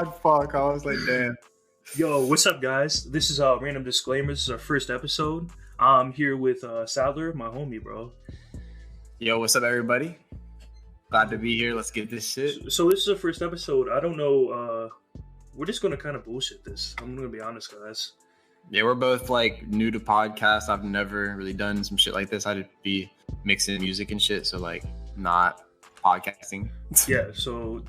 Fuck. I was like, damn. Yo, what's up, guys? This is Random Disclaimer. This is our first episode. I'm here with Sadler, my homie, bro. Yo, what's up, everybody? Glad to be here. Let's get this shit. So this is the first episode. I don't know. We're just gonna kind of bullshit this. I'm gonna be honest, guys. Yeah, we're both like new to podcasts. I've never really done some shit like this. I'd be mixing music and shit, so like not podcasting. Yeah. So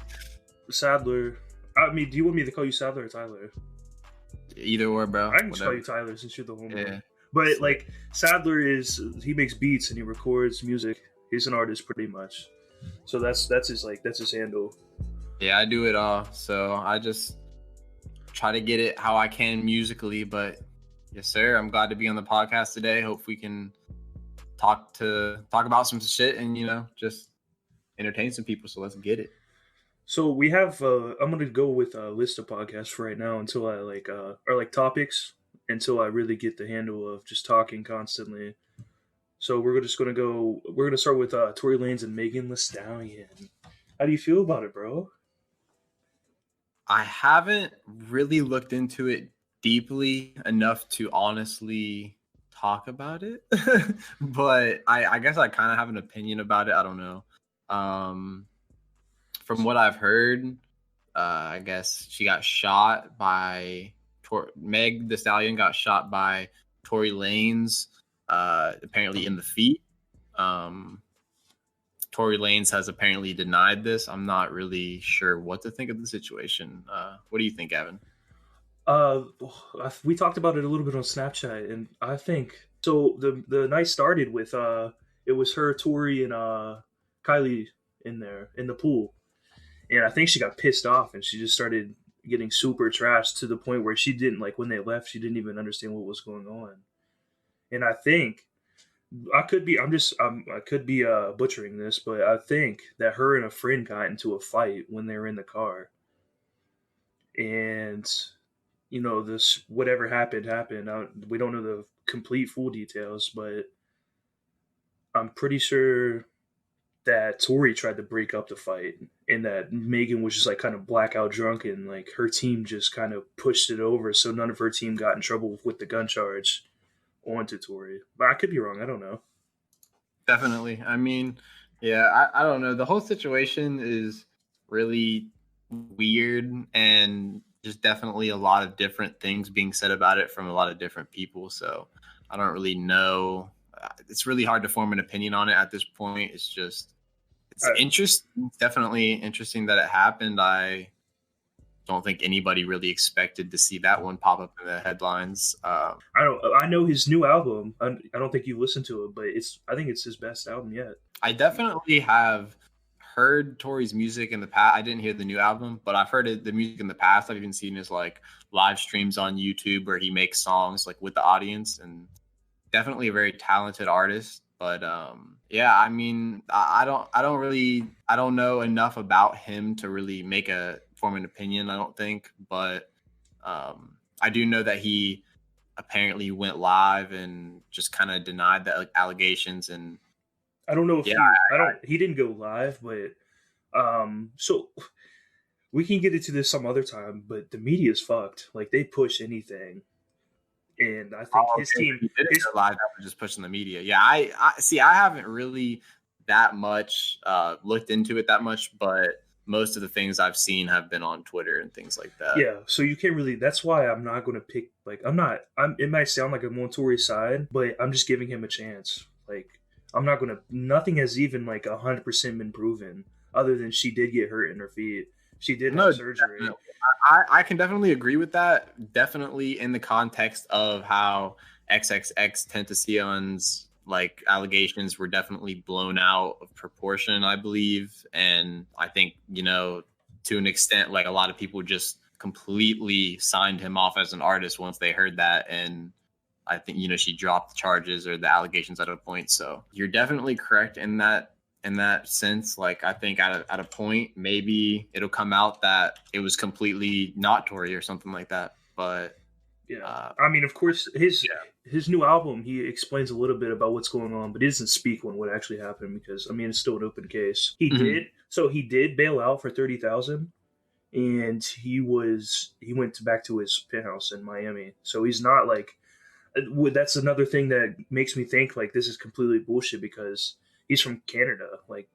Sadler. I mean, do you want me to call you Sadler or Tyler? Either or, bro. I can just call you Tyler since you're the homie. Yeah. But like Sadler he makes beats and he records music. He's an artist pretty much. So that's his handle. Yeah, I do it all. So I just try to get it how I can musically. But yes, sir. I'm glad to be on the podcast today. Hope we can talk about some shit and just entertain some people. So let's get it. So we have. I'm gonna go with a list of podcasts for right now until I or topics until I really get the handle of just talking constantly. So we're just gonna go. We're gonna start with Tory Lanez and Megan Thee Stallion. How do you feel about it, bro? I haven't really looked into it deeply enough to honestly talk about it, but I guess I kind of have an opinion about it. I don't know. From what I've heard, I guess she got shot by Meg Thee Stallion got shot by Tory Lanez, apparently in the feet. Tory Lanez has apparently denied this. I'm not really sure what to think of the situation. What do you think, Evan? We talked about it a little bit on Snapchat, and I think so. The night started with it was her, Tory, and Kylie in the pool. And I think she got pissed off and she just started getting super trashed to the point where she didn't, like, when they left, she didn't even understand what was going on. And I think I could be butchering this, but I think that her and a friend got into a fight when they were in the car. And this whatever happened. We don't know the complete full details, but I'm pretty sure that Tory tried to break up the fight and that Megan was just like kind of blackout drunk and like her team just kind of pushed it over so none of her team got in trouble with the gun charge onto Tory. But I could be wrong. I don't know. Definitely. I mean, yeah, I don't know. The whole situation is really weird and just definitely a lot of different things being said about it from a lot of different people. So I don't really know. It's really hard to form an opinion on it at this point. It's interesting. Definitely interesting that it happened. I don't think anybody really expected to see that one pop up in the headlines. I know his new album. I don't think you listened to it, but I think it's his best album yet. I definitely have heard Tory's music in the past. I didn't hear the new album, but I've heard the music in the past. I've even seen his like live streams on YouTube where he makes songs like with the audience, and definitely a very talented artist. But yeah, I mean, I don't know enough about him to really form an opinion, I don't think. But I do know that he apparently went live and just kind of denied the allegations. And I don't know if he didn't go live, but so we can get into this some other time. But the media is fucked. Like they push anything. And I think his team is live after just pushing the media. Yeah, I see. I haven't really that much looked into it that much, but most of the things I've seen have been on Twitter and things like that. Yeah, so you can't really. That's why I'm not going to pick. Like, it might sound like I'm on Tory's side, but I'm just giving him a chance. Like, I'm not going to. Nothing has even like 100% been proven, other than she did get hurt in her feet. She did have surgery. Definitely. I can definitely agree with that. Definitely in the context of how XXXTentacion's like allegations were definitely blown out of proportion, I believe. And I think, to an extent, like a lot of people just completely signed him off as an artist once they heard that. And I think, she dropped the charges or the allegations at a point. So you're definitely correct in that sense. Like I think at a point maybe it'll come out that it was completely not Tory or something like that. But yeah, I mean, of course, his new album, he explains a little bit about what's going on, but he doesn't speak on what actually happened because I mean it's still an open case. He did bail out for $30,000, and he went back to his penthouse in Miami. So he's not like, that's another thing that makes me think like this is completely bullshit because he's from Canada. Like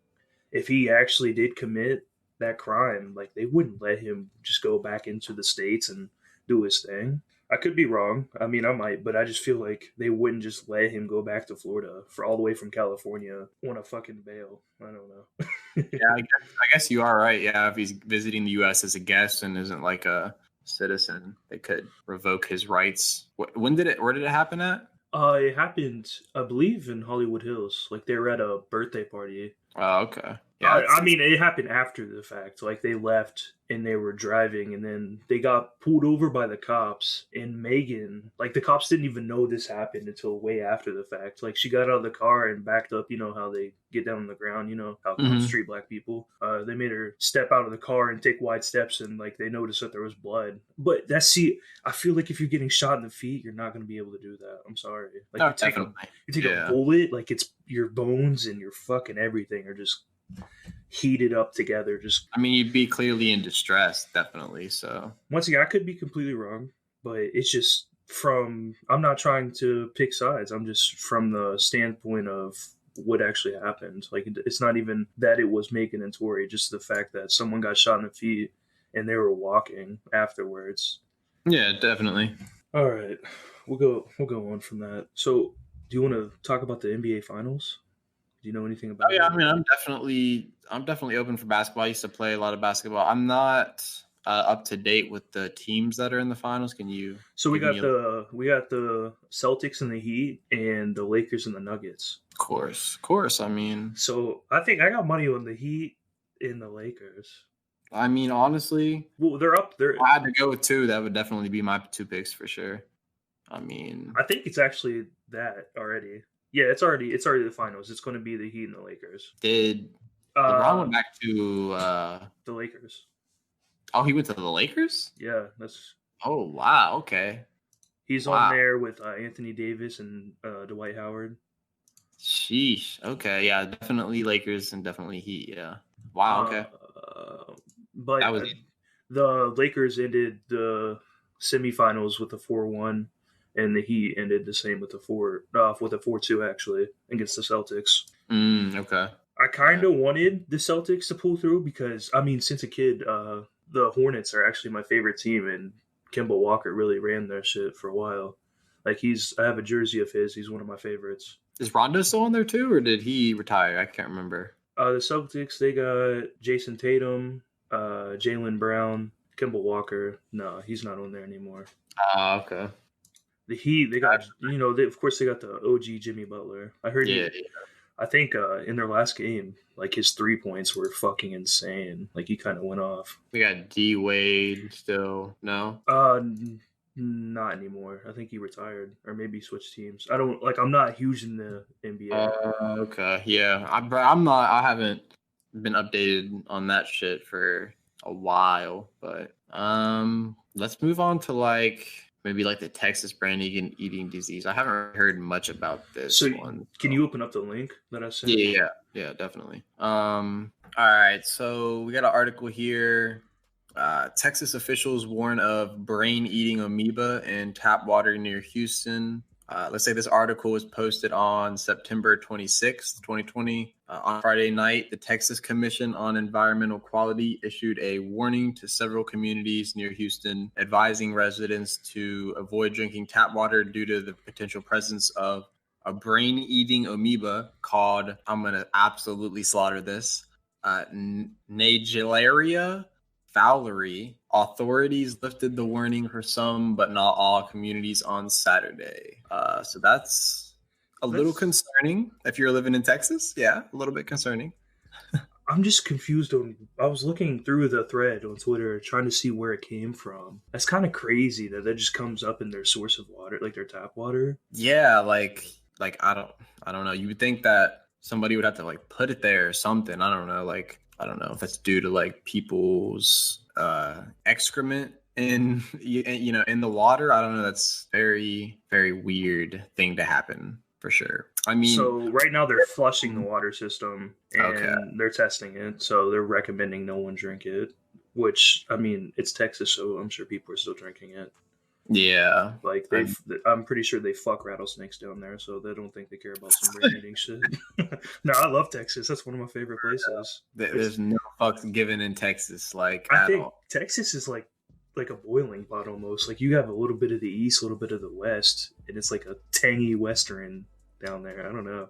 if he actually did commit that crime, like they wouldn't let him just go back into the States and do his thing. I could be wrong. I mean, I might, but I just feel like they wouldn't just let him go back to Florida for all the way from California on a fucking bail. I don't know. Yeah, I guess you are right. Yeah, if he's visiting the U.S. as a guest and isn't like a citizen, they could revoke his rights. When did it? Where did it happen at? It happened, I believe, in Hollywood Hills. Like they were at a birthday party. Oh, okay. Yeah, I mean, it happened after the fact. Like they left and they were driving, and then they got pulled over by the cops. And Megan, like the cops didn't even know this happened until way after the fact. Like she got out of the car and backed up. You know how they get down on the ground. You know how street black people. They made her step out of the car and take wide steps, and like they noticed that there was blood. But I feel like if you're getting shot in the feet, you're not going to be able to do that. I'm sorry. Like oh, you take a bullet, like it's your bones and your fucking everything are just heated up together. Just, I mean, you'd be clearly in distress, definitely. So once again, I could be completely wrong, but it's just I'm not trying to pick sides. I'm just from the standpoint of what actually happened. Like it's not even that it was Megan and Tori, just the fact that someone got shot in the feet and they were walking afterwards. Yeah, definitely. All right, we'll go on from that. So, do you want to talk about the NBA Finals? Do you know anything about it? I mean, I'm definitely open for basketball. I used to play a lot of basketball. I'm not up to date with the teams that are in the finals. Can you? So we got the Celtics and the Heat and the Lakers and the Nuggets. Of course. I mean, so I think I got money on the Heat and the Lakers. I mean, honestly, well, they're up there. If I had to go with two, that would definitely be my two picks for sure. I mean, I think it's actually that already. Yeah, it's already the finals. It's going to be the Heat and the Lakers. Did LeBron went back to the Lakers? Oh, he went to the Lakers? Yeah, that's. Oh wow, okay. He's on there with Anthony Davis and Dwight Howard. Sheesh. Okay, yeah, definitely Lakers and definitely Heat. Yeah. Wow. Okay. But that was the Lakers ended the semifinals with a 4-1. And the Heat ended the same with a 4-2 actually against the Celtics. Okay. I kind of wanted the Celtics to pull through because I mean, since a kid, the Hornets are actually my favorite team, and Kemba Walker really ran their shit for a while. Like I have a jersey of his. He's one of my favorites. Is Rondo still on there too, or did he retire? I can't remember. The Celtics, they got Jason Tatum, Jaylen Brown, Kemba Walker. No, he's not on there anymore. Okay. The Heat, they got, of course they got the OG Jimmy Butler. I heard I think in their last game, like his 3 points were fucking insane. Like he kind of went off. We got D Wade still, no? Not anymore. I think he retired or maybe switched teams. I'm not huge in the NBA. Okay, yeah. I haven't been updated on that shit for a while, but let's move on to maybe the Texas brain eating disease. I haven't heard much about this one. Can you open up the link that I sent? Yeah, definitely. All right, so we got an article here. Texas officials warn of brain-eating amoeba in tap water near Houston. Let's say this article was posted on September 26th, 2020. On Friday night, the Texas Commission on Environmental Quality issued a warning to several communities near Houston, advising residents to avoid drinking tap water due to the potential presence of a brain-eating amoeba called, I'm going to absolutely slaughter this, Naegleria fowleri. Authorities lifted the warning for some, but not all communities on Saturday. So that's a little concerning if you're living in Texas. Yeah, a little bit concerning. I'm just confused I was looking through the thread on Twitter trying to see where it came from. That's kind of crazy that just comes up in their source of water, like their tap water. Yeah, like I don't know. You would think that somebody would have to put it there or something. I don't know. I don't know if that's due to people's excrement in the water. I don't know. That's very, very weird thing to happen for sure. I mean, so right now they're flushing the water system and they're testing it. So they're recommending no one drink it. which I mean, it's Texas, so I'm sure people are still drinking it. Yeah. Like I'm pretty sure they fuck rattlesnakes down there, so they don't think they care about some brain eating shit. No, I love Texas. That's one of my favorite places. There's no fucks given in Texas, like, I at think all. Texas is like a boiling pot almost. Like you have a little bit of the east, a little bit of the west, and it's like a tangy western down there. I don't know.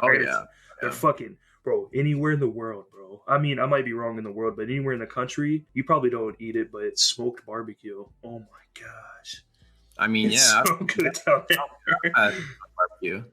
Oh, Right? yeah. They're Yeah. fucking bro. Anywhere in the world, bro. I mean, I might be wrong in the world, but anywhere in the country, you probably don't eat it. But it's smoked barbecue. Oh my gosh, I mean, it's yeah. so good down there. I've had barbecue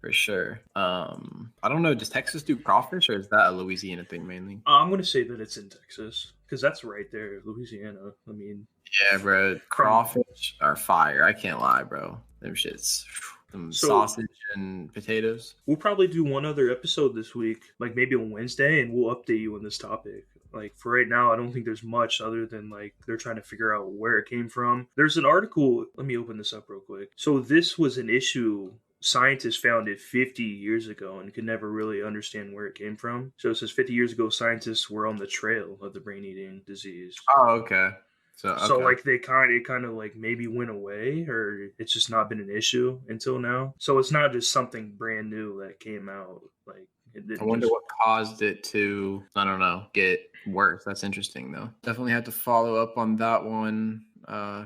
for sure. I don't know. Does Texas do crawfish, or is that a Louisiana thing mainly? I'm gonna say that it's in Texas because that's right there, Louisiana. I mean, Yeah, bro. from Crawfish are fire. I can't lie, bro. Them shits. Some so sausage and potatoes. we'll probably do one other episode this week, like maybe on Wednesday, and we'll update you on this topic. Like for right now, I don't think there's much other than like they're trying to figure out where it came from. There's an article. Let me open this up real quick. So this was an issue scientists found it 50 years ago and could never really understand where it came from. So it says 50 years ago, scientists were on the trail of the brain eating disease. Oh, okay. So Okay. like it kind of like maybe went away, or it's just not been an issue until now. So it's not just something brand new that came out. Like it I didn't wonder just. what caused it to, I don't know, get worse. That's interesting, though. Definitely have to follow up on that one.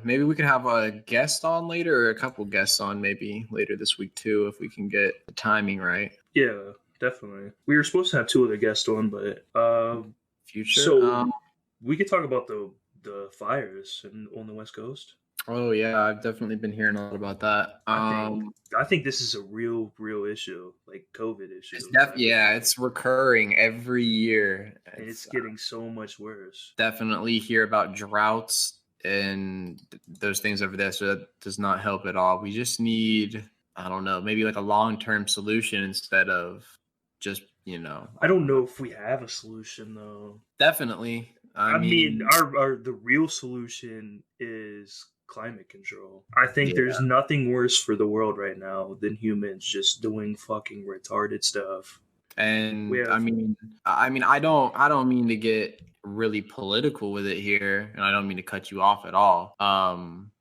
Maybe we can have a guest on later, or a couple guests on maybe later this week, too, if we can get the timing right. Yeah, definitely. We were supposed to have two other guests on, but Future. so we could talk about the fires on the West Coast. Oh, yeah. I've definitely been hearing a lot about that. I think this is a real issue, like COVID issue. It's recurring every year. And it's getting so much worse. Definitely hear about droughts and those things over there. So that does not help at all. We just need, I don't know, maybe like a long-term solution instead of just, I don't know if we have a solution though. Definitely. I mean our the real solution is climate control. I think there's nothing worse for the world right now than humans just doing fucking retarded stuff. And I don't mean to get really political with it here, and I don't mean to cut you off at all.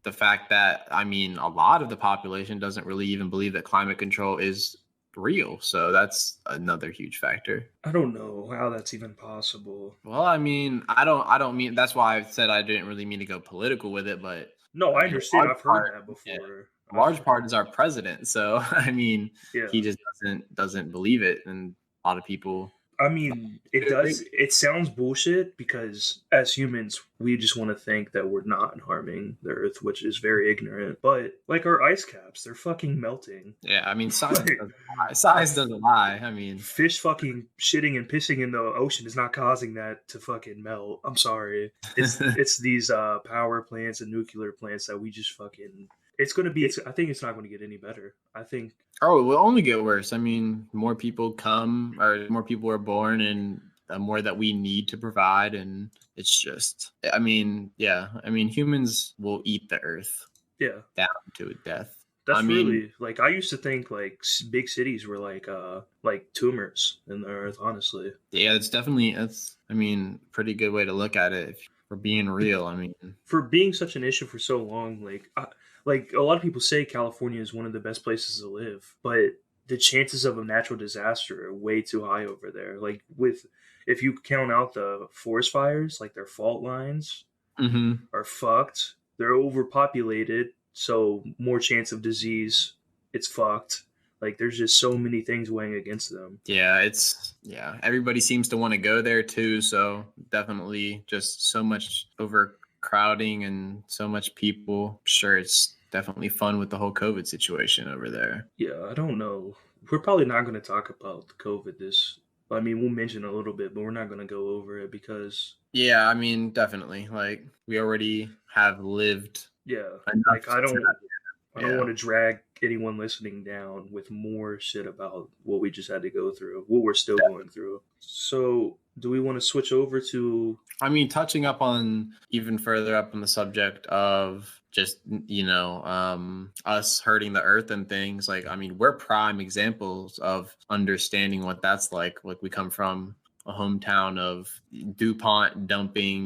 The fact that a lot of the population doesn't really even believe that climate control is real, so that's another huge factor. I don't know how that's even possible. Well, I don't mean, that's why I said I didn't really mean to go political with it, but no, I understand. I've heard that before. Yeah. A large part is our president, so he just doesn't believe it, and a lot of people. It does. It sounds bullshit because as humans, we just want to think that we're not harming the Earth, which is very ignorant. But like our ice caps, they're fucking melting. Yeah, science doesn't lie. Fish fucking shitting and pissing in the ocean is not causing that to fucking melt. I'm sorry. It's these power plants and nuclear plants that we just fucking. It's going to be. I think it's not going to get any better. I think. Oh, it will only get worse. More people come, or more people are born, and the more that we need to provide, and it's just. Humans will eat the earth. Yeah. Down to death. That's really like I used to think like big cities were like tumors in the earth. Honestly. Yeah, that's pretty good way to look at it. If we're being real, for being such an issue for so long, like a lot of people say California is one of the best places to live, but the chances of a natural disaster are way too high over there. Like if you count out the forest fires, like their fault lines are fucked. They're overpopulated, so more chance of disease. It's fucked. Like there's just so many things weighing against them. Yeah, everybody seems to want to go there too, so definitely just so much overcrowding and so much people. Sure, it's definitely fun with the whole COVID situation over there. Yeah, I don't know. We're probably not going to talk about the COVID we'll mention a little bit, but we're not going to go over it because. Yeah, definitely. Like we already have lived. Yeah, like I don't want to drag anyone listening down with more shit about what we just had to go through, what we're still going through. So, do we want to switch over to? Touching up on even further up on the subject of just us hurting the earth and things, like we're prime examples of understanding what that's like. Like we come from a hometown of DuPont dumping,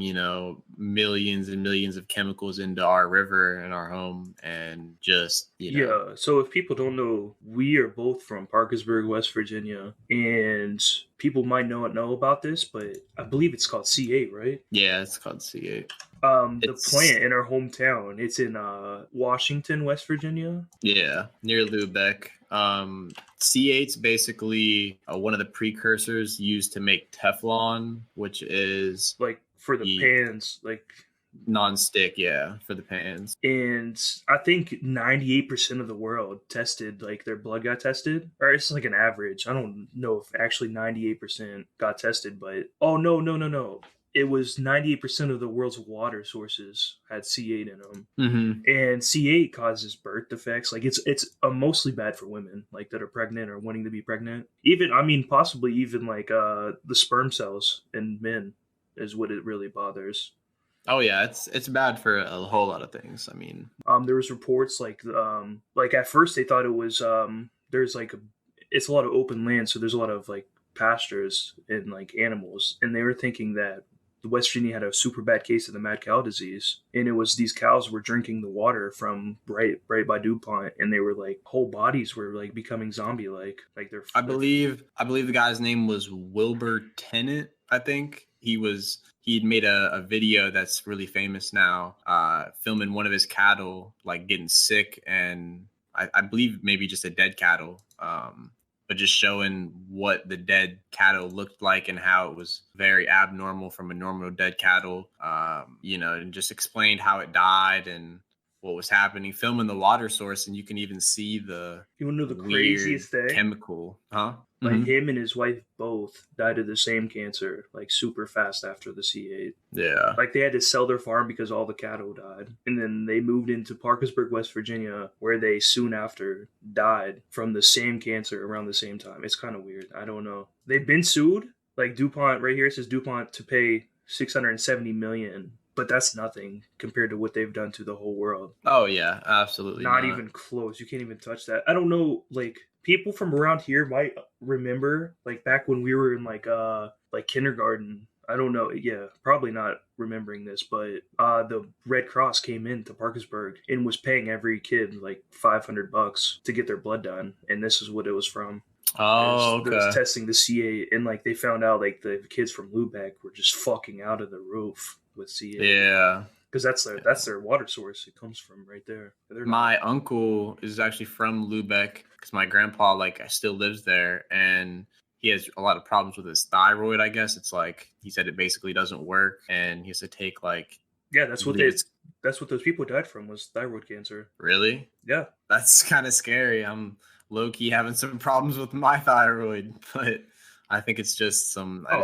millions and millions of chemicals into our river and our home, and just, Yeah, so if people don't know, we are both from Parkersburg, West Virginia, and people might not know about this, but I believe it's called C8, right? yeah, it's called C8. The It's plant in our hometown, it's in Washington, West Virginia. Yeah, near Lubeck. C8's basically one of the precursors used to make Teflon, which is Like for the the pans, like, non-stick, yeah, for the pans. and I think 98% of the world tested, like their blood got tested, or it's like an average. I don't know if actually 98% got tested, but oh no, no, no, no. It was 98% of the world's water sources had C8 in them. Mm-hmm. And C8 causes birth defects. Like it's mostly bad for women, like that are pregnant or wanting to be pregnant. Even, I mean, possibly even like the sperm cells in men is what it really bothers. Oh yeah, it's bad for a whole lot of things. I mean, There was reports like at first they thought it was there's like it's a lot of open land, so there's a lot of like pastures and like animals, and they were thinking that West Virginia had a super bad case of the mad cow disease, and it was these cows were drinking the water from right by DuPont, and they were like whole bodies were like becoming zombie like they're. I believe the guy's name was Wilbur Tennant. I think he'd made a video that's really famous now, filming one of his cattle like getting sick, and I believe maybe just a dead cattle, but just showing what the dead cattle looked like and how it was very abnormal from a normal dead cattle, and just explained how it died and what was happening, filming the water source, and you can even see the You want to know the weird craziest thing? chemical, huh? Like him and his wife both died of the same cancer, like super fast after the C8. Yeah. Like they had to sell their farm because all the cattle died. And then they moved into Parkersburg, West Virginia, where they soon after died from the same cancer around the same time. It's kind of weird. I don't know. They've been sued. Like DuPont, right here it says DuPont to pay $670 million, but that's nothing compared to what they've done to the whole world. Oh yeah, absolutely Not even close. You can't even touch that. I don't know, like people from around here might remember like back when we were in like kindergarten. I don't know. Yeah, probably not remembering this, but the Red Cross came into Parkersburg and was paying every kid like $500 to get their blood done, and this is what it was from. Oh, okay. It was testing the C8, and like they found out like the kids from Lubeck were just fucking out of the roof with C8. Yeah. Because that's their water source. It comes from right there. My uncle is actually from Lubeck because my grandpa still lives there, and he has a lot of problems with his thyroid. I guess it's like he said it basically doesn't work, and he has to take that's what those people died from, was thyroid cancer. Really? Yeah, that's kind of scary. I'm low key having some problems with my thyroid, but I think it's just some. I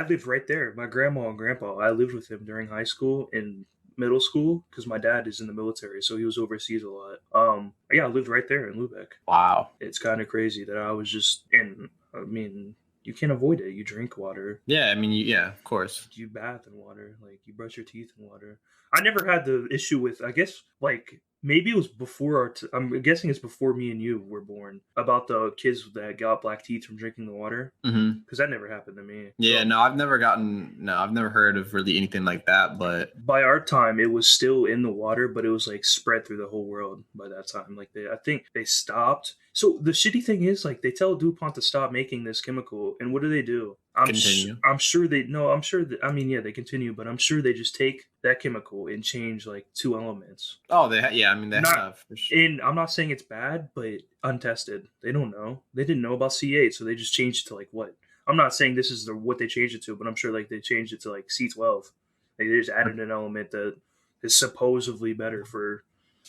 lived right there. My grandma and grandpa, I lived with them during high school and middle school because my dad is in the military, so he was overseas a lot. Yeah, I lived right there in Lubeck. Wow, it's kind of crazy that I was just in. I mean, you can't avoid it. You drink water. Yeah, I mean, yeah, of course. You bath in water. Like you brush your teeth in water. I never had the issue with. I guess like. Maybe it was before I'm guessing it's before me and you were born, about the kids that got black teeth from drinking the water. Because that never happened to me. Yeah, so, I've never heard of really anything like that. But by our time, it was still in the water, but it was like spread through the whole world by that time. Like I think they stopped. So the shitty thing is, like, they tell DuPont to stop making this chemical, and what do? Continue. I'm sure they they continue, but I'm sure they just take that chemical and change like 2 elements. Oh, they have. For sure. And I'm not saying it's bad, but untested. They don't know. They didn't know about C8, so they just changed it to like what? I'm not saying this is what they changed it to, but I'm sure like they changed it to like C12. Like, they just added an element that is supposedly better for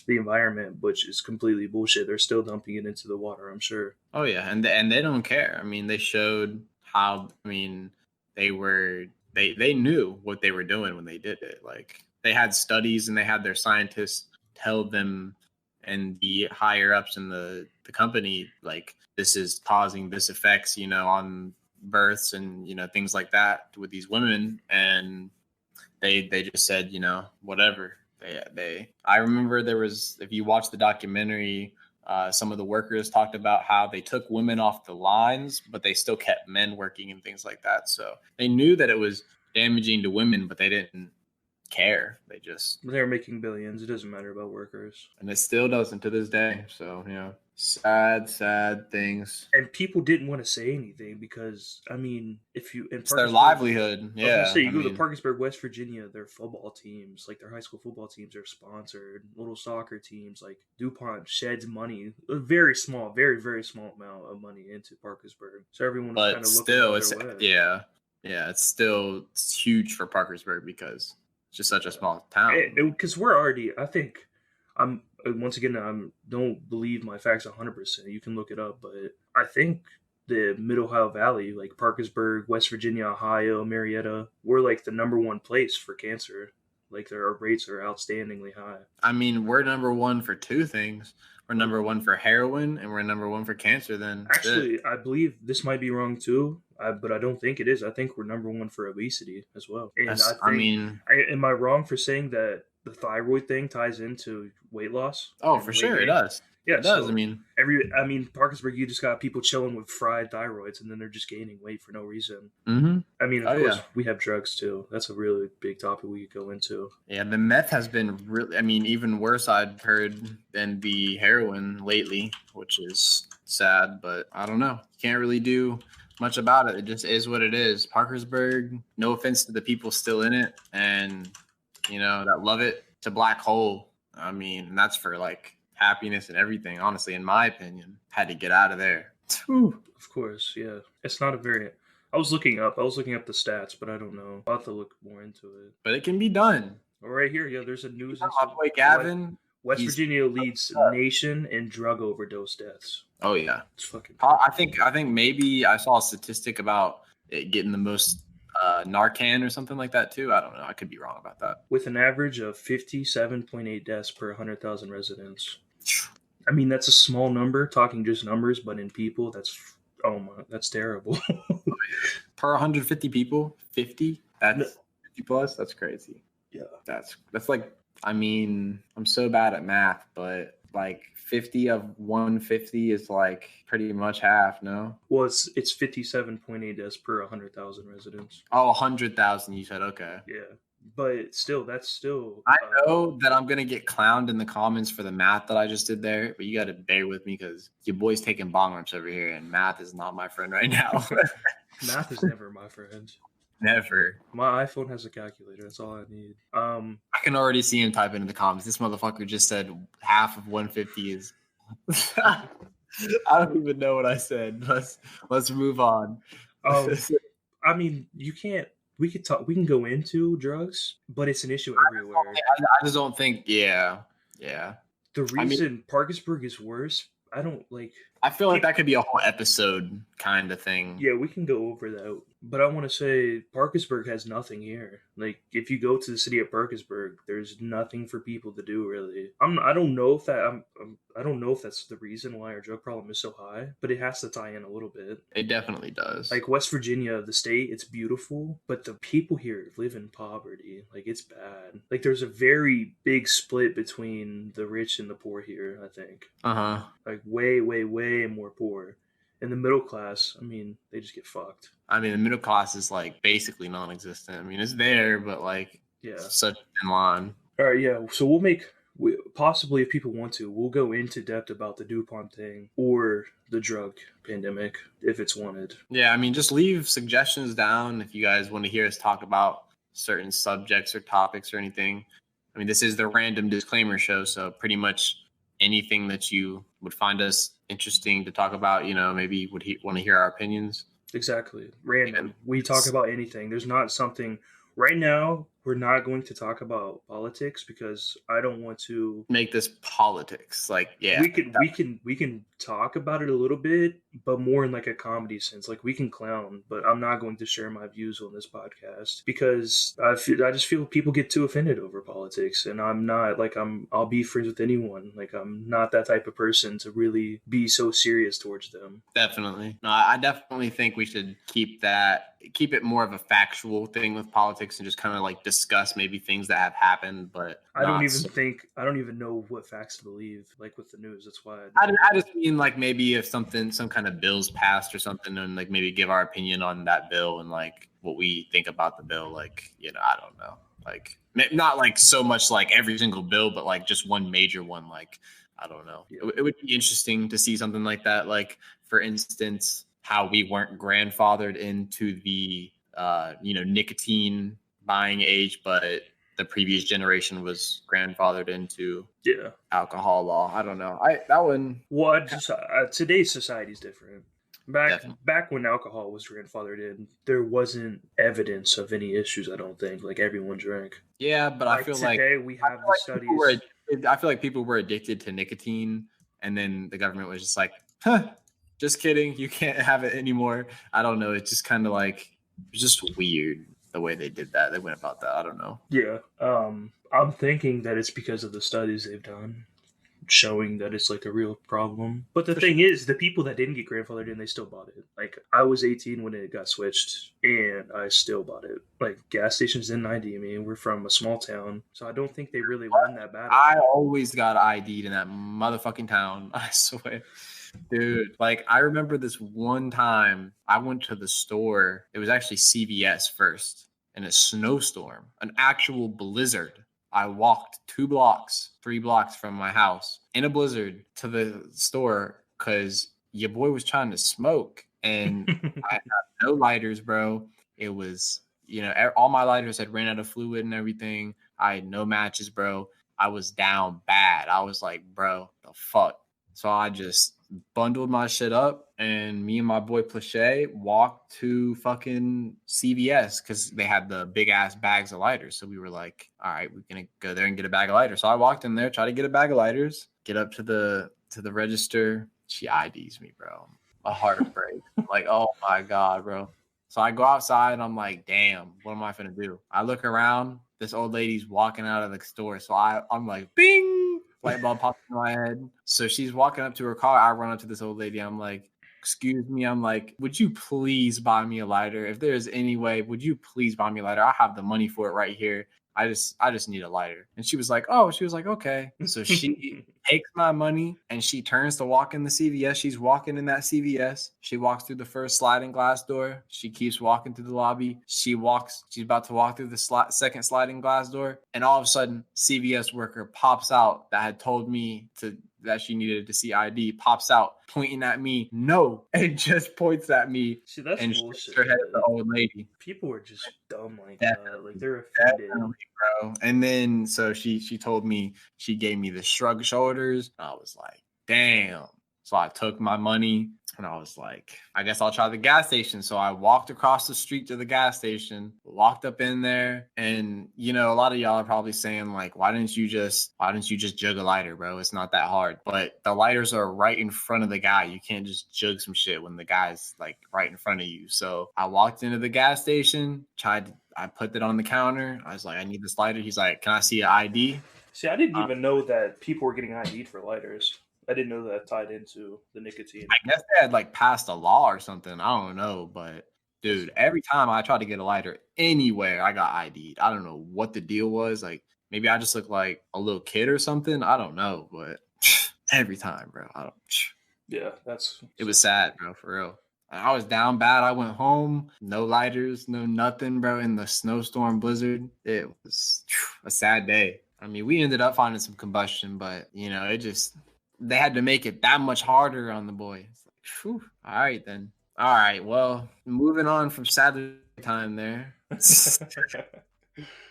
the environment, which is completely bullshit. They're still dumping it into the water, I'm sure. Oh yeah, and they don't care. I mean, they showed how. I mean, they knew what they were doing when they did it. Like they had studies and they had their scientists tell them and the higher ups in the company, like, this is causing this effects, on births and things like that with these women, and they just said, whatever. I remember there was, if you watch the documentary Some of the workers talked about how they took women off the lines, but they still kept men working and things like that. So they knew that it was damaging to women, but they didn't care. They're making billions. It doesn't matter about workers. And it still doesn't to this day. So, sad things. And people didn't want to say anything because, I mean, it's their livelihood. Yeah. I was gonna say, go to Parkersburg, West Virginia, their football teams, like their high school football teams are sponsored. Little soccer teams, like DuPont sheds money, a very small, very, very small amount of money into Parkersburg. So everyone was kind of looking it's huge for Parkersburg because it's just such a small town. Because we're already, I think, once again, I don't believe my facts 100%. You can look it up, but I think the Mid-Ohio Valley, like Parkersburg, West Virginia, Ohio, Marietta, we're like the number one place for cancer. Like our rates are outstandingly high. I mean, we're number one for two things. We're number one for heroin, and we're number one for cancer. Then actually, I believe this might be wrong too, but I don't think it is. I think we're number one for obesity as well. And am I wrong for saying that the thyroid thing ties into weight loss? Oh, for sure, it does. Yeah, it does. I mean, Parkersburg, you just got people chilling with fried thyroids, and then they're just gaining weight for no reason. Mm-hmm. I mean, of course, we have drugs too. That's a really big topic we could go into. Yeah, the meth has been really, even worse, I've heard, than the heroin lately, which is sad, but I don't know. You can't really do much about it. It just is what it is. Parkersburg, no offense to the people still in it and, that love it, it's a black hole. And that's for like happiness and everything, honestly, in my opinion. Had to get out of there. Whew. Of course, yeah. It's not a very... I was looking up the stats, but I don't know. I'll have to look more into it. But it can be done. Well, right here, yeah, there's a news... My boy Gavin... West Virginia leads nation in drug overdose deaths. Oh, yeah. It's fucking... I think maybe I saw a statistic about it getting the most Narcan or something like that, too. I don't know. I could be wrong about that. With an average of 57.8 deaths per 100,000 residents. I mean, that's a small number, talking just numbers, but in people, that's terrible. Per 150 people, 50? That's 50 plus? That's crazy. Yeah. That's like, I'm so bad at math, but like 50 of 150 is like pretty much half, no? Well, it's 57.8 deaths per 100,000 residents. Oh, 100,000, you said, okay. Yeah. But still, that's still... I know that I'm going to get clowned in the comments for the math that I just did there, but you got to bear with me because your boy's taking bong rips over here, and math is not my friend right now. Math is never my friend. Never. My iPhone has a calculator. That's all I need. I can already see him typing in the comments. This motherfucker just said half of 150 is... I don't even know what I said. Let's move on. You can't... We can go into drugs, but it's an issue everywhere. I just don't think, yeah. The reason Parkersburg is worse, I don't like... I feel like that could be a whole episode kind of thing. Yeah, we can go over that. But I want to say Parkersburg has nothing here. Like, if you go to the city of Parkersburg, there's nothing for people to do, really. I don't know if that's the reason why our drug problem is so high, but it has to tie in a little bit. It definitely does. Like, West Virginia, the state, it's beautiful, but the people here live in poverty. Like, it's bad. Like, there's a very big split between the rich and the poor here, I think. Uh-huh. Like, way, way, way more poor. And the middle class, they just get fucked. The middle class is like basically non-existent. It's there, but like, yeah, such in line. All right, yeah. So possibly, if people want to, we'll go into depth about the DuPont thing or the drug pandemic if it's wanted. Yeah, just leave suggestions down if you guys want to hear us talk about certain subjects or topics or anything. This is the random disclaimer show, so pretty much anything that you would find us interesting to talk about, maybe would want to hear our opinions. Exactly. Random. We talk about anything. There's not something right now. We're not going to talk about politics because I don't want to make this politics. Like, yeah, we can talk about it a little bit, but more in like a comedy sense. Like, we can clown, but I'm not going to share my views on this podcast because I just feel people get too offended over politics, and I'm not like I'll be friends with anyone. Like, I'm not that type of person to really be so serious towards them. Definitely. No, I definitely think we should keep it more of a factual thing with politics and just kind of like discuss maybe things that have happened, but I don't not. I don't even know what facts to believe. Like with the news, that's why I just mean like maybe if some kind of bill's passed or something, and like maybe give our opinion on that bill and like what we think about the bill. Like, I don't know. Like not like so much like every single bill, but like just one major one. Like, I don't know. Yeah. It would be interesting to see something like that. Like, for instance, how we weren't grandfathered into the nicotine buying age, but the previous generation was grandfathered into alcohol law. I don't know. That one. Well, today's society is different. Definitely. Back when alcohol was grandfathered in, there wasn't evidence of any issues. I don't think. Like everyone drank. Yeah, but I feel like today we have the studies. I feel like people were addicted to nicotine, and then the government was just like, "Huh, just kidding. You can't have it anymore." I don't know. It's just kind of like it's just weird the way they did that. They went about that. I don't know. Yeah. I'm thinking that it's because of the studies they've done showing that it's like a real problem. But the thing is, the people that didn't get grandfathered in, they still bought it. Like I was 18 when it got switched, and I still bought it. Like gas stations didn't ID me. We're from a small town, so I don't think they really won that battle. I always got ID'd in that motherfucking town. I swear. Dude, like I remember this one time I went to the store. It was actually CVS first in a snowstorm, an actual blizzard. I walked 2 blocks, 3 blocks from my house in a blizzard to the store because your boy was trying to smoke and I had no lighters, bro. It was, all my lighters had ran out of fluid and everything. I had no matches, bro. I was down bad. I was like, bro, the fuck. So I just bundled my shit up and me and my boy Plache walked to fucking CVS because they had the big ass bags of lighters. So we were like, all right, we're gonna go there and get a bag of lighters. So I walked in there, try to get a bag of lighters, get up to the register. She IDs me, bro. My heart breaks. Like, oh my God, bro. So I go outside and I'm like, damn, what am I gonna do? I look around, this old lady's walking out of the store. So I'm like, bing, light bulb pops in my head. So she's walking up to her car. I run up to this old lady. I'm like, excuse me. I'm like, would you please buy me a lighter? If there's any way, would you please buy me a lighter? I have the money for it right here. I just need a lighter. And she was like, okay. So she takes my money and she turns to walk in the CVS. She's walking in that CVS. She walks through the first sliding glass door. She keeps walking through the lobby. She's about to walk through the second sliding glass door. And all of a sudden, CVS worker pops out that had told me that she needed to see ID, pops out, pointing at me. No, and just points at me. See, that's and bullshit. Her head at the old lady. People are just dumb like that. Like they're offended, bro. And then so she told me, she gave me the shrug shoulders. I was like, damn. So I took my money and I was like, I guess I'll try the gas station. So I walked across the street to the gas station, walked up in there. And, a lot of y'all are probably saying like, why didn't you just jug a lighter, bro? It's not that hard. But the lighters are right in front of the guy. You can't just jug some shit when the guy's like right in front of you. So I walked into the gas station, I put it on the counter. I was like, I need this lighter. He's like, can I see an ID? See, I didn't even know that people were getting ID'd for lighters. I didn't know that tied into the nicotine. I guess they had like passed a law or something. I don't know. But dude, every time I tried to get a lighter anywhere, I got ID'd. I don't know what the deal was. Like maybe I just look like a little kid or something. I don't know. But every time, bro. Yeah, it was sad, bro, for real. I was down bad. I went home, no lighters, no nothing, bro. In the snowstorm blizzard, it was a sad day. I mean, we ended up finding some combustion, but they had to make it that much harder on the boy. It's like, whew. All right, then. All right, well, moving on from Sadler time there.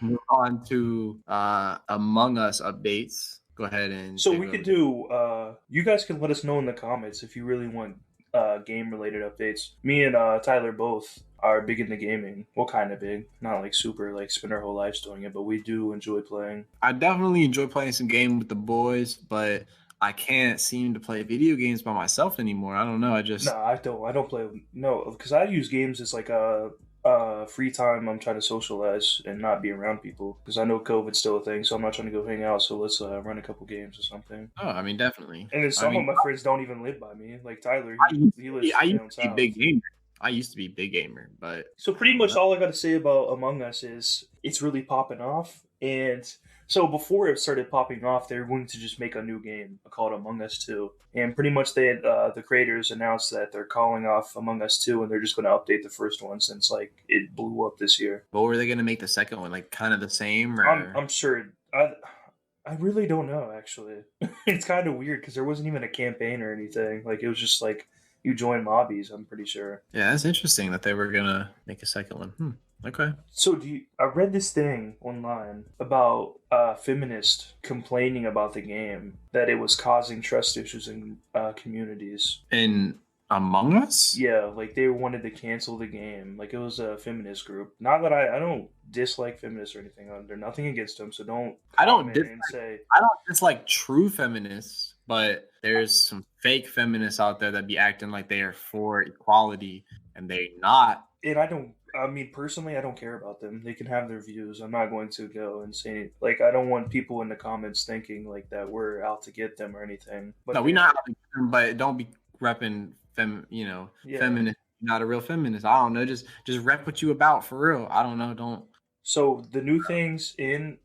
Move on to Among Us updates. Go ahead and. So we could do. You guys can let us know in the comments if you really want game related updates. Me and Tyler both are big into gaming. Well, kind of big, not like super like spend our whole lives doing it, but we do enjoy playing. I definitely enjoy playing some game with the boys, but I can't seem to play video games by myself anymore. I don't know. I don't play. No, because I use games as like a free time. I'm trying to socialize and not be around people because I know COVID's still a thing, so I'm not trying to go hang out. So let's run a couple games or something. Oh, I mean, definitely. And then some of my friends don't even live by me. Like Tyler, he lives I used to be a big gamer. I used to be a big gamer, but So I pretty don't much know. all I got to say about Among Us is it's really popping off. And so before it started popping off, they were going to just make a new game called Among Us 2. And pretty much they had, the creators announced that they're calling off Among Us 2 and they're just going to update the first one since like it blew up this year. What were they gonna make the second one? Like kind of the same, I'm or I'm sure I really don't know actually. It's kind of weird because there wasn't even a campaign or anything. Like it was just like you join lobbies. I'm pretty sure. yeah, that's interesting that they were gonna make a second one. Okay. So I read this thing online about feminists complaining about the game that it was causing trust issues in communities. In Among Us, Yeah, like they wanted to cancel the game. Like it was a feminist group. Not that I don't dislike feminists or anything. There's nothing against them, so don't I don't comment dis and say. I don't dislike true feminists, but there's some fake feminists out there that be acting like they are for equality and they're not. And I don't. I mean, personally, I don't care about them. They can have their views. I'm not going to go and say like I don't want people in the comments thinking like that we're out to get them or anything. No, But we they're not, but don't be repping yeah. feminist. Not a real feminist. I don't know. Just rep what you about for real. I don't know. Don't. So the new things in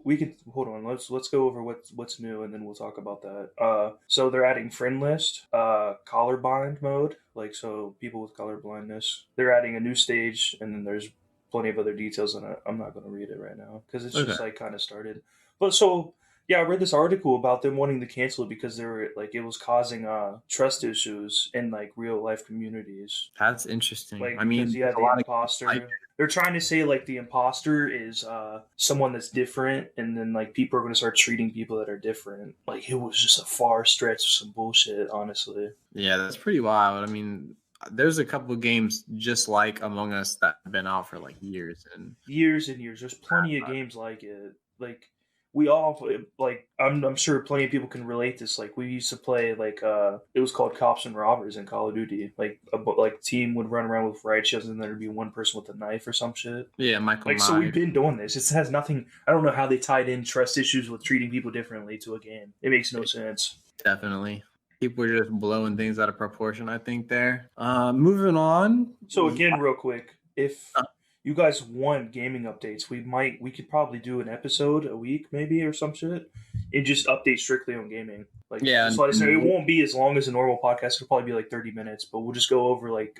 we can hold on. Let's go over what's new and then we'll talk about that. So they're adding friend list, colorblind mode, like so people with color blindness. They're adding a new stage, and then there's plenty of other details in it. I'm not going to read it right now because it's Okay. just like kind of started. But so yeah, I read this article about them wanting to cancel it because they were like it was causing trust issues in like real life communities, That's interesting. like I because mean, you there's had a the lot of like imposter. They're trying to say like the imposter is someone that's different, and then like people are going to start treating people that are different. Like it was just a far stretch of some bullshit, honestly. yeah, that's pretty wild. I mean, there's a couple of games just like Among Us that have been out for like years, and Years and years. There's plenty of games like it. Like we all like I'm sure plenty of people can relate this. Like we used to play like it was called Cops and Robbers in Call of Duty. Like like team would run around with riot shields and there'd be one person with a knife or some shit. yeah, Michael Like so we've Myers, been doing this. It has nothing. I don't know how they tied in trust issues with treating people differently to a game. It makes no sense. definitely. People are just blowing things out of proportion. I think there. Moving on. So again, real quick, if you guys want gaming updates, we could probably do an episode a week maybe or some shit, and just update strictly on gaming. Like Yeah, just let us know. It won't be as long as a normal podcast. It'll probably be like 30 minutes, but we'll just go over like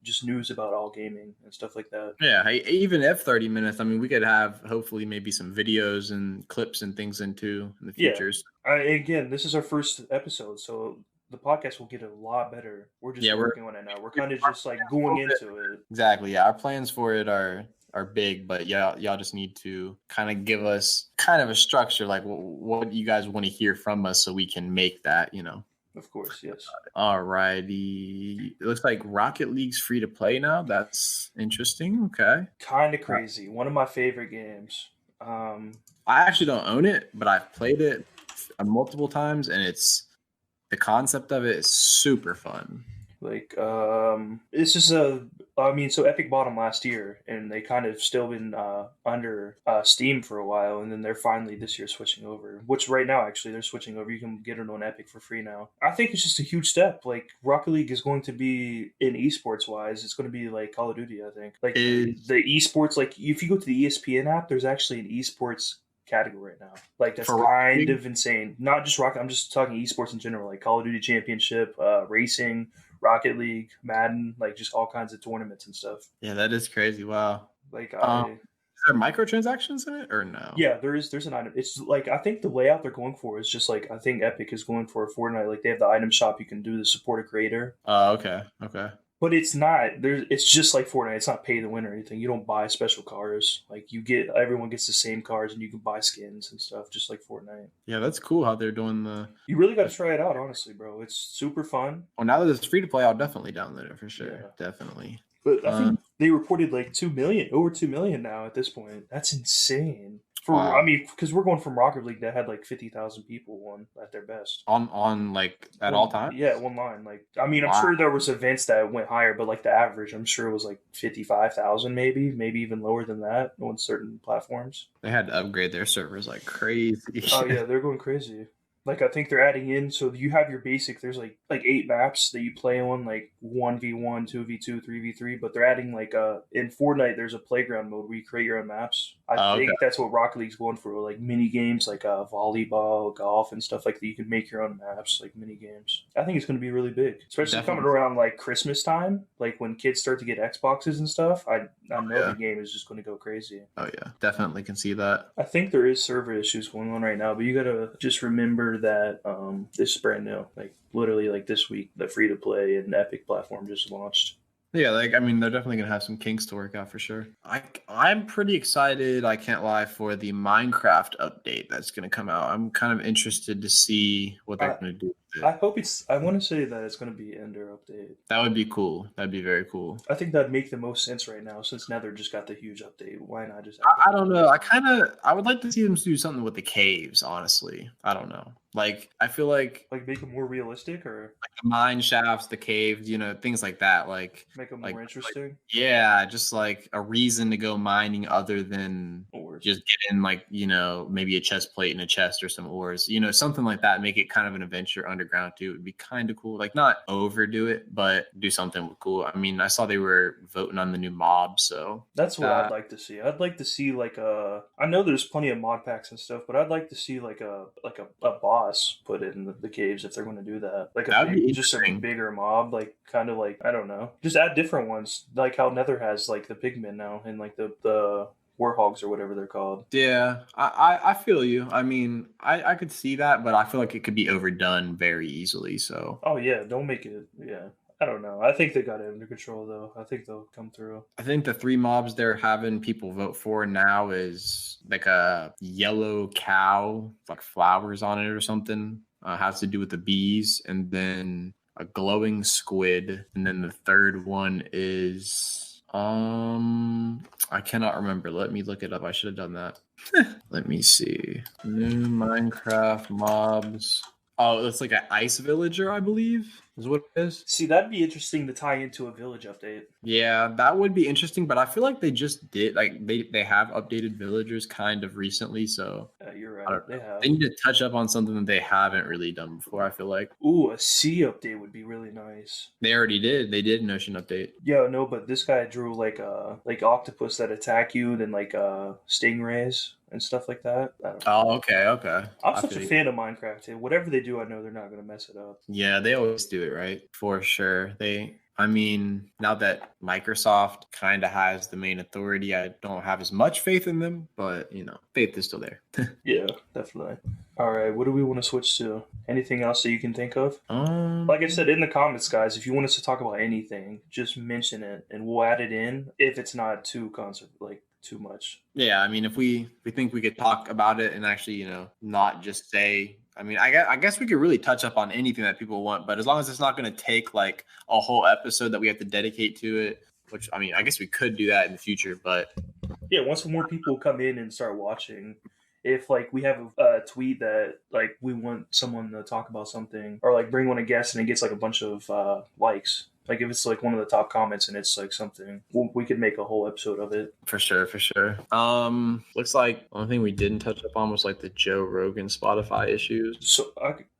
just news about all gaming and stuff like that. yeah. Even if 30 minutes, I mean, we could have hopefully maybe some videos and clips and things into in the Yeah. futures. Again, this is our first episode, so the podcast will get a lot better. We're just Yeah, working on it now. We're kind of just like going into it. exactly. Yeah, our plans for it are big, but yeah, y'all just need to kind of give us kind of a structure, like what you guys want to hear from us, so we can make that. Of course, yes. All righty. It looks like Rocket League's free to play now. That's interesting. Okay. Kind of crazy. One of my favorite games. I actually don't own it, but I've played it multiple times, and the concept of it is super fun. Like, it's just so Epic bought them last year, and they kind of still been under Steam for a while, and then they're finally this year switching over. Which right now, actually, they're switching over. You can get it on Epic for free now. I think it's just a huge step. Like, Rocket League is going to be in esports wise, it's going to be like Call of Duty. I think like the esports. Like, if you go to the ESPN app, there's actually an esports category right now. Like that's kind of insane. Not just Rocket. I'm just talking esports in general, like Call of Duty Championship, racing. Rocket League, Madden, like just all kinds of tournaments and stuff. Yeah, that is crazy. Wow. Like, is there microtransactions in it or no? Yeah, there's an item. It's like I think the layout they're going for is just like I think Epic is going for a Fortnite. Like they have the item shop, you can do the support a creator. Oh, okay. But it's not. It's just like Fortnite. It's not pay to win or anything. You don't buy special cars. Like everyone gets the same cars, and you can buy skins and stuff, just like Fortnite. Yeah, that's cool how they're doing the. You really got to try it out, honestly, bro. It's super fun. Well, now that it's free to play, I'll definitely download it for sure. Yeah. Definitely. But I think they reported like 2 million, over 2 million now at this point. That's insane. Wow. I mean, because we're going from Rocket League that had like 50,000 people at their best. On like at all times? Yeah, online. Like, I mean, I'm sure there was events that went higher, but like the average, I'm sure it was like 55,000 maybe even lower than that on certain platforms. They had to upgrade their servers like crazy. Oh yeah, they're going crazy. Like I think they're adding in, so you have your basic. There's like 8 maps that you play on, like 1v1, 2v2, 3v3. But they're adding like in Fortnite, there's a playground mode where you create your own maps. I Oh, okay. think that's what Rocket League's going for, like mini games, like volleyball, golf, and stuff like that. You can make your own maps, like mini games. I think it's going to be really big, especially coming Definitely. around like Christmas time, like when kids start to get Xboxes and stuff. I Oh, know the yeah. game is just going to go crazy. Oh, yeah. Definitely can see that. I think there is server issues going on right now, but you gotta just remember that this is brand new. Like literally, like this week, the free to play and Epic platform just launched. Yeah, like I mean, they're definitely gonna have some kinks to work out for sure. I'm pretty excited. I can't lie for the Minecraft update that's gonna come out. I'm kind of interested to see what they're I gonna do with I it. hope it's. I want to say that it's gonna be Ender update. That would be cool. That'd be very cool. I think that'd make the most sense right now since Nether just got the huge update. Why not just add I the don't Ender know. update? I would like to see them do something with the caves. Honestly, I don't know. Like I feel like Like make it more realistic or the mine shafts, the caves, things like that. make it Like, more interesting. yeah, just like a reason to go mining other than Or just get in like, maybe a chest plate and a chest or some ores, something like that. Make it kind of an adventure underground too. It would be kind of cool. Like not overdo it, but do something cool. I mean, I saw they were voting on the new mob, so that's what I'd that like to see. I'd like to see like a. I know there's plenty of mod packs and stuff, but I'd like to see like a boss put in the caves if they're going to do that. Like a that would be big, just a interesting. bigger mob, like kind of like I don't know, just add different ones, like how Nether has like the pigmen now and like the warhogs or whatever they're called. Yeah, I feel you. I mean, I could see that, but I feel like it could be overdone very easily. So Oh yeah, don't make it. Yeah, I don't know. I think they got it under control though. I think they'll come through. I think the 3 mobs they're having people vote for now is like a yellow cow, like flowers on it or something. Has to do with the bees, and then a glowing squid, and then the third one is I cannot remember. Let me look it up. I should have done that. Let me see. New Minecraft mobs. Oh, it's like an ice villager, I believe, is what it is. See, that'd be interesting to tie into a village update. Yeah, that would be interesting, but I feel like they just did like they have updated villagers kind of recently, so You're I right. don't know. They have. They need to touch up on something that they haven't really done before. I feel like Ooh, a sea update would be really nice. they already did. They did an ocean update. Yeah, no, but this guy drew like octopus that attack you, then like stingrays and stuff like that. I don't know. Oh, okay, okay. I'm I such feel a you. fan of Minecraft. Whatever they do, I know they're not gonna mess it up. Yeah, they always do it right for sure. I mean, now that Microsoft kind of has the main authority, I don't have as much faith in them, but faith is still there. Yeah, definitely. All right, what do we want to switch to? Anything else that you can think of? Um, Like I said in the comments, guys, if you want us to talk about anything, just mention it and we'll add it in if it's not too like too much. Yeah, I mean, if we think we could talk about it and actually, not just say, I mean, I guess we could really touch up on anything that people want, but as long as it's not going to take like a whole episode that we have to dedicate to it, which I mean, I guess we could do that in the future, but Yeah, once more people come in and start watching, if like we have a tweet that like we want someone to talk about something or like bring on a guest and it gets like a bunch of likes, like if it's like one of the top comments and it's like something, we could make a whole episode of it. for sure, for sure. Looks like the only thing we didn't touch up on was like the Joe Rogan Spotify issues. So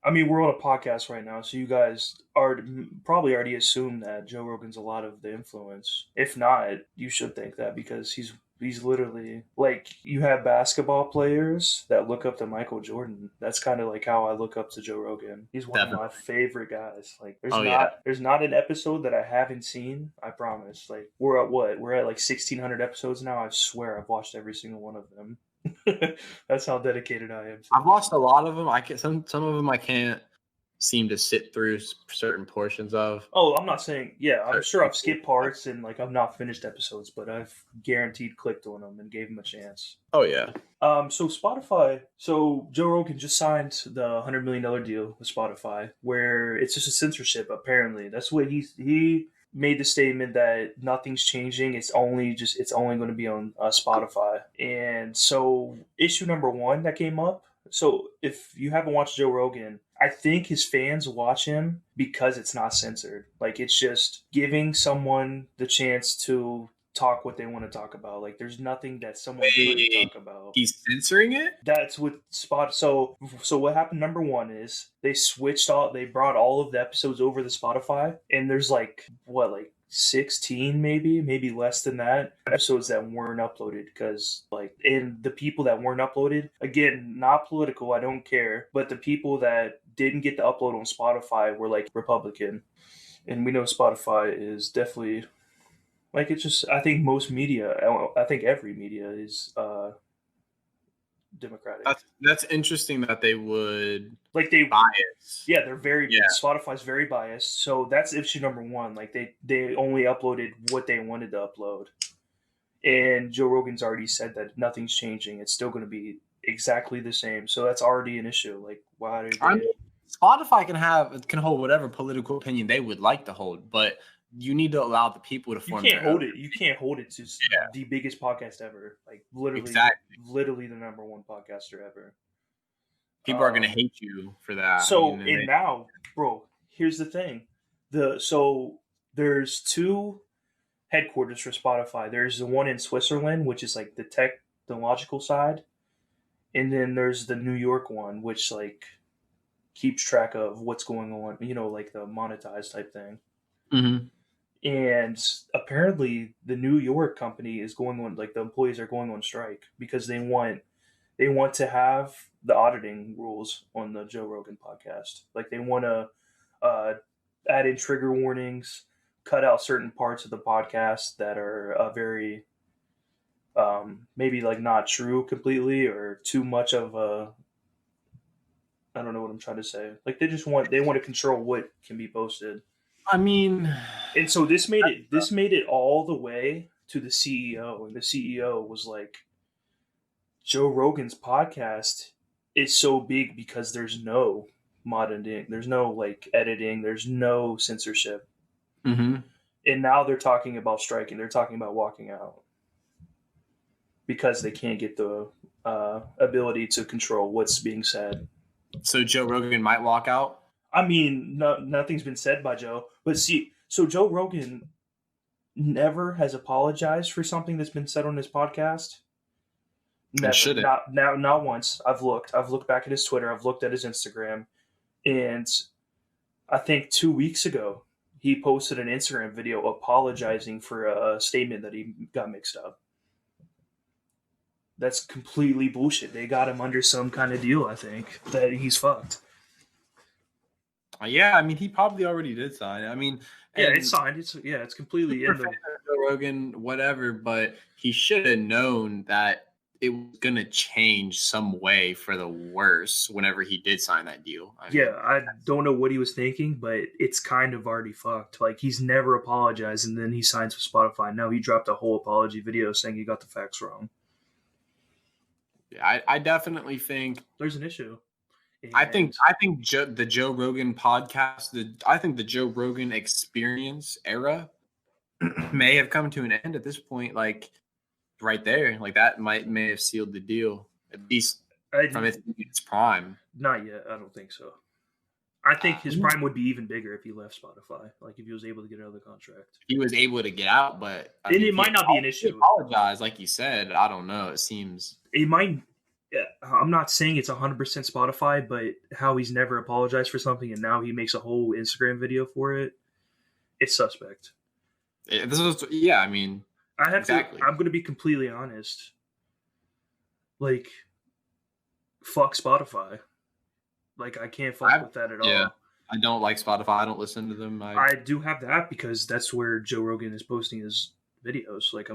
I mean, we're on a podcast right now, so you guys are probably already assumed that Joe Rogan's a lot of the influence. If not, you should think that because he's literally like you have basketball players that look up to Michael Jordan. That's kind of like how I look up to Joe Rogan. He's one of Definitely. my favorite guys. Like Oh yeah. there's not an episode that I haven't seen. I promise. Like we're at what? We're at like 1,600 episodes now. I swear I've watched every single one of them. That's how dedicated I am. I've watched a lot of them. I can some of them I can't seem to sit through certain portions of. Oh, I'm not saying. Yeah, I'm Certain sure I've people. skipped parts and like I've not finished episodes, but I've guaranteed clicked on them and gave them a chance. Oh yeah. So Spotify. So Joe Rogan just signed the $100 million deal with Spotify, where it's just a censorship. Apparently, that's what he made the statement that nothing's changing. It's only going to be on Spotify. And so issue number one that came up. So if you haven't watched Joe Rogan, I think his fans watch him because it's not censored. Like it's just giving someone the chance to talk what they want to talk about. Like, there's nothing that someone couldn't talk about. He's censoring it? That's what Spot. So what happened? Number one is they brought all of the episodes over to Spotify, and there's like 16, maybe less than that, episodes that weren't uploaded because and the people that weren't uploaded, again, not political, I don't care, but the people that didn't get the upload on Spotify were like Republican, and we know Spotify is definitely it's just, I think most media, I think every media is Democratic. That's interesting that they would bias. Yeah, they're very. Yeah. Spotify's very biased, so that's issue number one. Like they only uploaded what they wanted to upload, and Joe Rogan's already said that nothing's changing. It's still going to be exactly the same. So that's already an issue. Like, why? Spotify can hold whatever political opinion they would like to hold, but you need to allow the people to form. You can't hold it to the biggest podcast ever. Like literally the number one podcaster ever. People are going to hate you for that. So now, bro, here's the thing. So there's two headquarters for Spotify. There's the one in Switzerland, which is like the technological side, and then there's the New York one, which like keeps track of what's going on. Like the monetized type thing. Mm-hmm. And apparently the New York company is going on, like the employees are going on strike because they want to have the auditing rules on the Joe Rogan podcast. Like they want to add in trigger warnings, cut out certain parts of the podcast that are very maybe like not true completely or too much of a, I don't know what I'm trying to say. Like they want to control what can be posted. I mean, and so this made it all the way to the CEO, and the CEO was like, Joe Rogan's podcast is so big because there's no modding, there's no like editing, there's no censorship. Mm-hmm. And now they're talking about striking, they're talking about walking out because they can't get the ability to control what's being said. So Joe Rogan might walk out? I mean, nothing's been said by Joe. But see, so Joe Rogan never has apologized for something that's been said on his podcast. Never. Not once. I've looked back at his Twitter. I've looked at his Instagram. And I think 2 weeks ago, he posted an Instagram video apologizing for a statement that he got mixed up. That's completely bullshit. They got him under some kind of deal, I think, that he's fucked. Yeah, I mean, he probably already did sign. I mean, it's signed. It's completely in the Joe Rogan, whatever. But he should have known that it was going to change some way for the worse whenever he did sign that deal. I don't know what he was thinking, but it's kind of already fucked. Like he's never apologized, and then he signs with Spotify. Now he dropped a whole apology video saying he got the facts wrong. Yeah, I definitely think there's an issue. And I think the Joe Rogan podcast, I think the Joe Rogan experience era may have come to an end at this point. Like right there, like that may have sealed the deal, at least from its prime. Not yet. I don't think so. I think his prime would be even bigger if he left Spotify. Like if he was able to get out of the contract. He was able to get out, but it might not be an issue. Apologize, like you said. I don't know. It seems it might. Yeah, I'm not saying it's 100% Spotify, but how he's never apologized for something and now he makes a whole Instagram video for it, it's suspect. I mean, I'm going to be completely honest. Like, fuck Spotify. Like, I can't fuck with that at all. I don't like Spotify. I don't listen to them. I do have the app because that's where Joe Rogan is posting his videos. Like,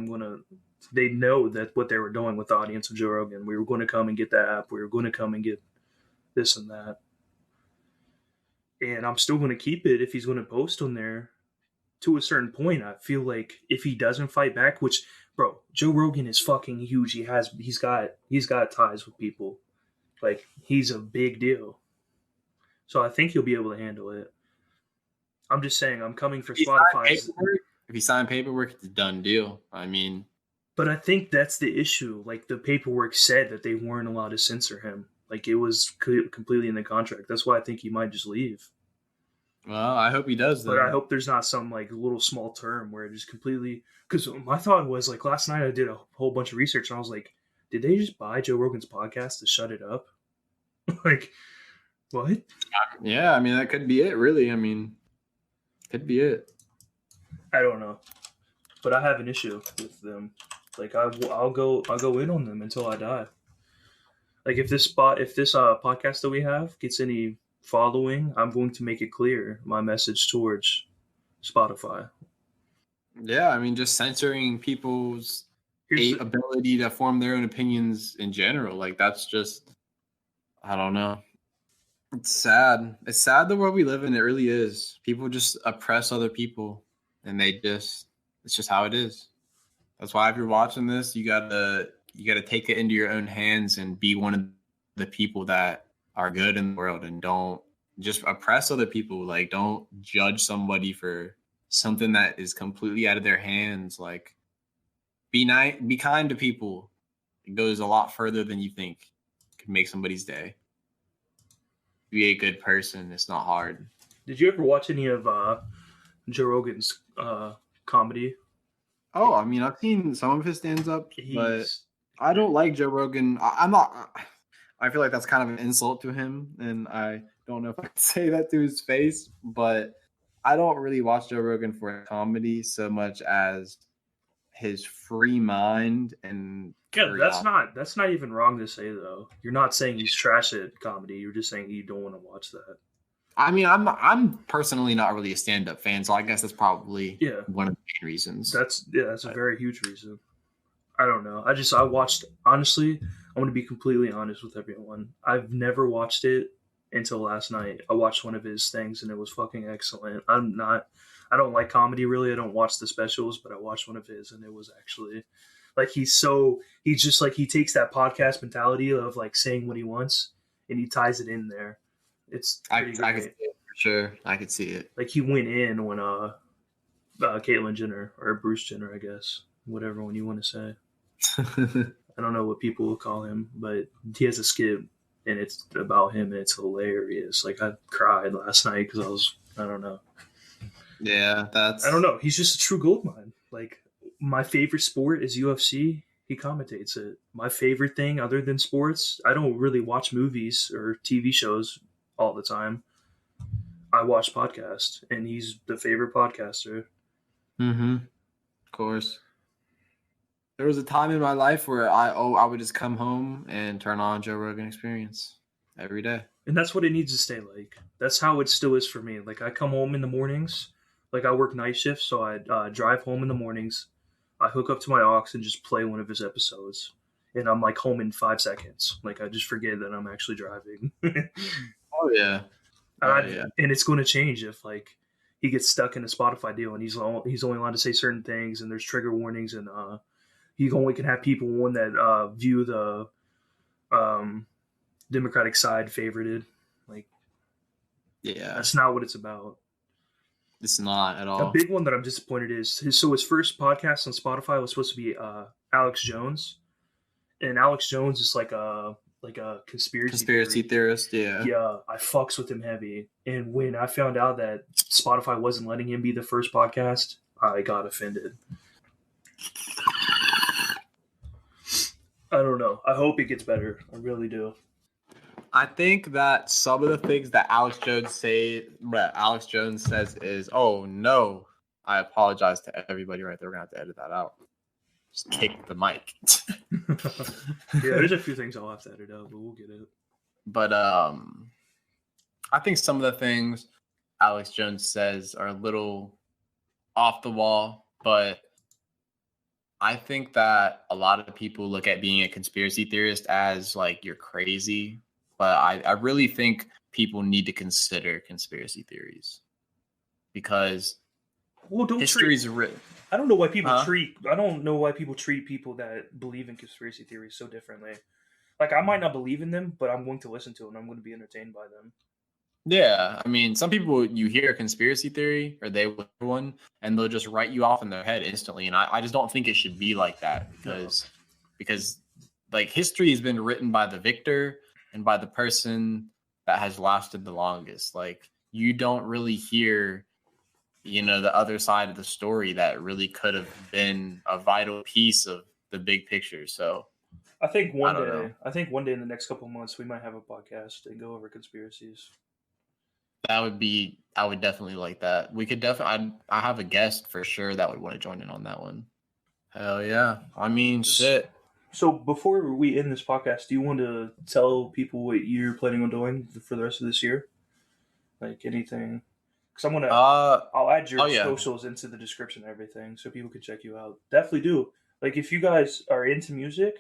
they know that what they were doing with the audience of Joe Rogan. We were going to come and get that app. We were going to come and get this and that. And I'm still going to keep it if he's going to post on there to a certain point. I feel like if he doesn't fight back, which, bro, Joe Rogan is fucking huge. He's got ties with people. Like, he's a big deal. So I think he'll be able to handle it. I'm just saying, I'm coming for Spotify. If he signed paperwork, it's a done deal. I mean, but I think that's the issue. Like the paperwork said that they weren't allowed to censor him. Like it was completely in the contract. That's why I think he might just leave. Well, I hope he does But I then. hope there's not some like little small term where it just completely. Because my thought was like last night I did a whole bunch of research and I was like, did they just buy Joe Rogan's podcast to shut it up? Like, what? Yeah, I mean that could be it. Really, I mean, could be it. I don't know, but I have an issue with them. Like I'll go in on them until I die. Like if this podcast that we have gets any following, I'm going to make it clear my message towards Spotify. Yeah, I mean, just censoring people's Here's the, ability to form their own opinions in general. Like that's just, I don't know. It's sad. It's sad the world we live in. It really is. People just oppress other people, and it's just how it is. That's why if you're watching this, you gotta take it into your own hands and be one of the people that are good in the world, and don't just oppress other people. Like don't judge somebody for something that is completely out of their hands. Like be nice, be kind to people. It goes a lot further than you think. It could make somebody's day. Be a good person. It's not hard. Did you ever watch any of Joe Rogan's comedy? Oh, I mean, I've seen some of his stand ups, but He's I don't like Joe Rogan. I'm not. I feel like that's kind of an insult to him, and I don't know if I can say that to his face. But I don't really watch Joe Rogan for comedy so much as his free mind and yeah, curiosity. that's not even wrong to say though. You're not saying he's trash at comedy. You're just saying you don't want to watch that. I mean, I'm personally not really a stand up fan, so I guess that's probably Yeah, one of the main reasons. that's a very huge reason. I don't know. I watched honestly. I'm going to be completely honest with everyone. I've never watched it until last night. I watched one of his things and it was fucking excellent. I don't like comedy really. I don't watch the specials, but I watched one of his and it was actually like he's just like he takes that podcast mentality of like saying what he wants and he ties it in there. It's I pretty I could see great. it for sure. I could see it. Like he went in when Caitlyn Jenner or Bruce Jenner, I guess, whatever one you want to say. I don't know what people will call him, but he has a skit and it's about him and it's hilarious. Like I cried last night because I don't know. Yeah, I don't that's know. He's just a true gold mine. Like my favorite sport is UFC. He commentates it. My favorite thing other than sports, I don't really watch movies or TV shows all the time. I watch podcasts and he's the favorite podcaster. of course. There was a time in my life where I would just come home and turn on Joe Rogan Experience every day. And that's what it needs to stay like. That's how it still is for me. Like I come home in the mornings, like I work night shifts, so I drive home in the mornings. I hook up to my aux and just play one of his episodes, and I'm like home in 5 seconds. Like I just forget that I'm actually driving. Oh yeah, oh yeah, And it's going to change if like he gets stuck in a Spotify deal and he's only allowed to say certain things and there's trigger warnings and he only can have people one that view the um, Democratic side favorited. Like yeah. that's not what it's about. It's not at A all. big one that I'm disappointed is his first podcast on Spotify was supposed to be Alex Jones, and Alex Jones is like a Conspiracy theorist. Yeah. Yeah, I fucks with him heavy. And when I found out that Spotify wasn't letting him be the first podcast, I got offended. I don't know. I hope it gets better. I really do. I think that some of the things that Alex Jones says is, "Oh no, I apologize to everybody." Right there, we're gonna have to edit that out. Just kick the mic. Yeah, there's a few things I'll have to edit out, but we'll get it. But I think some of the things Alex Jones says are a little off the wall, but I think that a lot of people look at being a conspiracy theorist as like you're crazy. But I really think people need to consider conspiracy theories because history's written. I don't know why people treat people that believe in conspiracy theories so differently. Like I might not believe in them, but I'm going to listen to them. I'm going to be entertained by them. Yeah, I mean, some people, you hear a conspiracy theory or they will hear one and they'll just write you off in their head instantly. And I just don't think it should be like that because like history has been written by the victor and by the person that has lasted the longest. Like you don't really hear, the other side of the story that really could have been a vital piece of the big picture. So I think I one don't know. day, I think one day in the next couple of months, we might have a podcast and go over conspiracies. I would definitely like that. We could definitely, I have a guest for sure that would want to join in on that one. Hell yeah. I mean, shit. So before we end this podcast, do you want to tell people what you're planning on doing for the rest of this year? Like anything? Because I'll add Oh your yeah. socials into the description and everything, so people can check you out. Definitely do. Like if you guys are into music,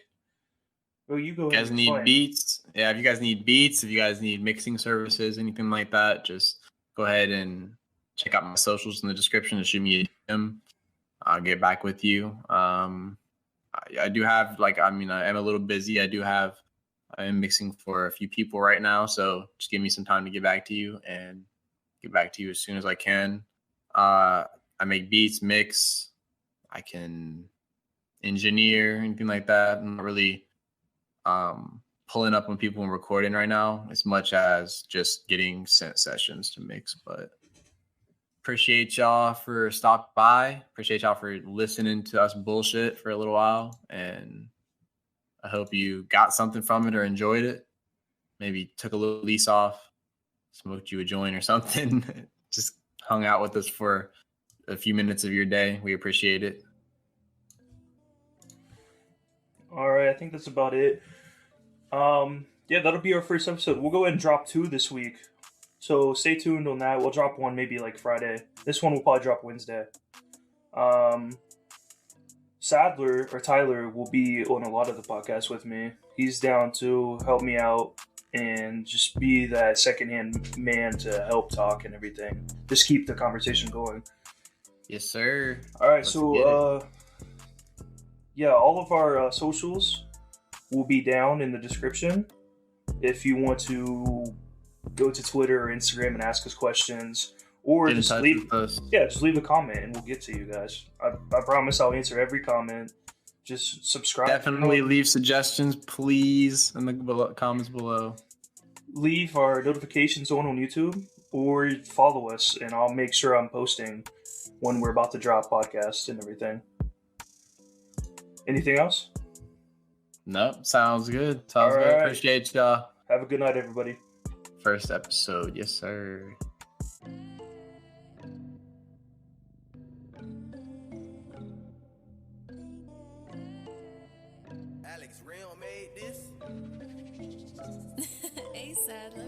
well, you go You ahead guys and need explain. beats. Yeah, if you guys need beats, if you guys need mixing services, anything like that, just go ahead and check out my socials in the description and shoot me a DM. I'll get back with you. I do have I am a little busy. I am mixing for a few people right now, so just give me some time to get back to you and get back to you as soon as I can. I make beats, mix. I can engineer, anything like that. I'm not really pulling up on people and recording right now as much as just getting sent sessions to mix. But appreciate y'all for stopping by. Appreciate y'all for listening to us bullshit for a little while. And I hope you got something from it or enjoyed it. Maybe took a little lease off, smoked you a joint or something. Just hung out with us for a few minutes of your day. We appreciate it. All right, I think that's about it. Yeah, that'll be our first episode. We'll go ahead and drop 2 this week. So stay tuned on that. We'll drop one maybe like Friday. This one will probably drop Wednesday. Sadler or Tyler will be on a lot of the podcasts with me. He's down to help me out and just be that secondhand man to help talk and everything. Just keep the conversation going. Yes, sir. All right, so yeah, all of our socials will be down in the description. If you want to go to Twitter or Instagram and ask us questions, or just leave a comment and we'll get to you guys. I promise I'll answer every comment. Just subscribe. Definitely leave suggestions, please, in the comments below. Leave our notifications on YouTube or follow us, and I'll make sure I'm posting when we're about to drop podcasts and everything. Anything else? Nope. Sounds good. Sounds good. Right. Appreciate y'all. Have a good night, everybody. First episode. Yes, sir. Alex Real made this. Hey, Sadler.